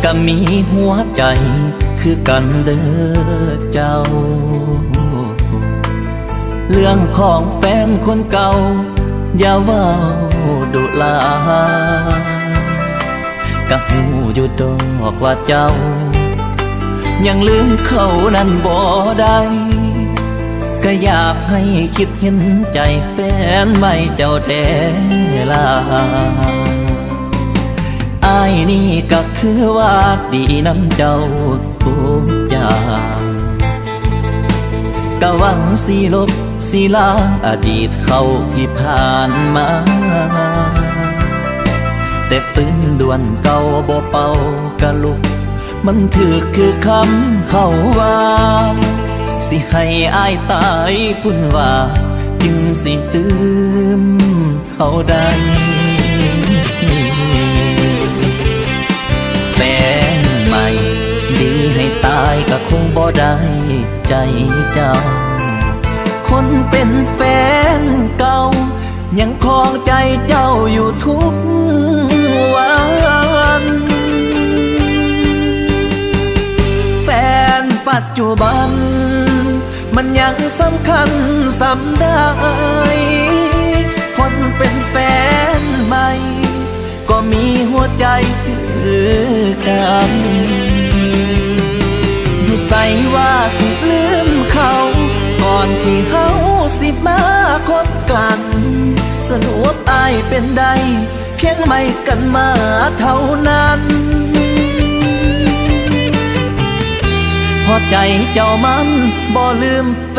ก็มีหัวใจคือกันเด้อเจ้าเรื่องของแฟนคนเก่าอย่าว่าดุลาก็หูอยู่ดอกว่าเจ้ายังลืมเขานั้นบ่ได้ก็อยากให้คิดเห็นใจแฟนไม่เจ้าแด่ลาอ้ายนี่ก็คือว่าดีน้ำเจ้าทุกอย่างก็หวังสิลบสิล้างอดีตเขาที่ผ่านมาแต่ฟื้นด่วนเก่าบ่เป่ากะลุกมันถือคือคำเขาว่าสิให้อ้ายตายพุ่นว่าจึงสิลืมเขาได้แฟนใหม่ดีให้ตายก็คงบ่ได้ใจเจ้าคนเป็นแฟนเก่ายังคลองใจเจ้าอยู่ทุกวันแฟนปัจจุบันมันยังสำคัญสำได้คนเป็นแฟนใหม่ก็มีหัวใจคือกันอยู่ใส่ว่าสิลืมเขาก่อนที่เขาสิมาคบกันสรุปอ้ายเป็นใดเพียงไม่กันมาเท่านั้นพอใจเจ้ามันบ่ลืมแฟ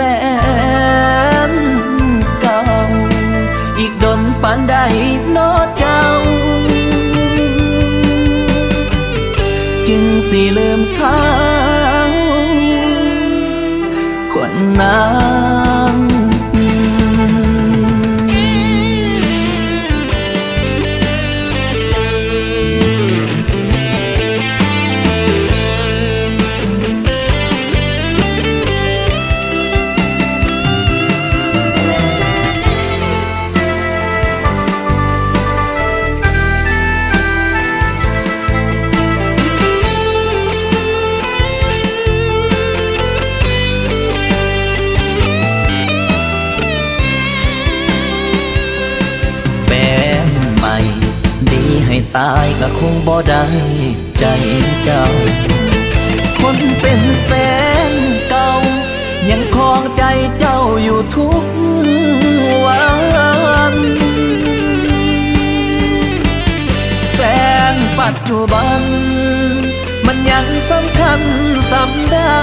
นเก่าอีกดนปานใดน้อเจ้าจึงสิลืมเขาคนนั้นให้ตายก็คงบ่ได้ใจเจ้าคนเป็นแฟนเก่ายังคลองใจเจ้าอยู่ทุกวันแฟนปัจจุบันมันยังสำคัญสำได้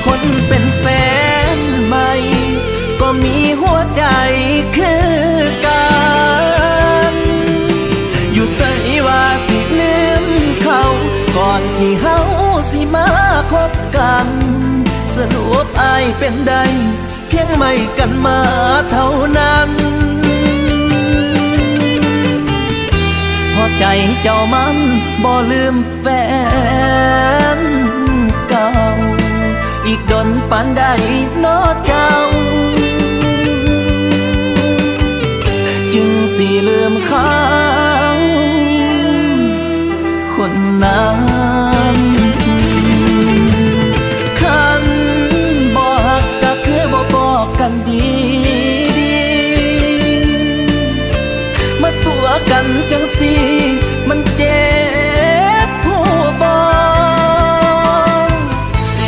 คนเป็นแฟนใหม่ก็มีหัวใจคือกันอยู่ใส่ว่าสิลืมเขาก่อนที่เขาสิมาคบกันสรุปอ้ายเป็นใดเพียงไม่กันมาเท่านั้นพอใจเจ้ามันบ่ลืมแฟนเก่าอีกดนปานใดน้อเจ้าจึงสิลืมเขาคนนั้นคันบ่ฮักก็คือบ่บอกกันดีมาตัวกันจังสิมันเจ็บหัวบ่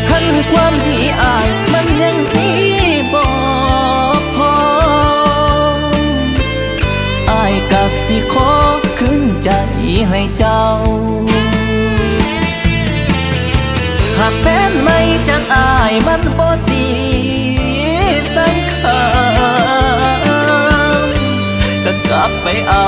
คันความดีอ้ายมันยังมีบ่พออ้ายก็สิขอคืนใจให้เจ้าหากแฟนไม่จังอายมันบ่ดีสังขารก็กลับไปเอา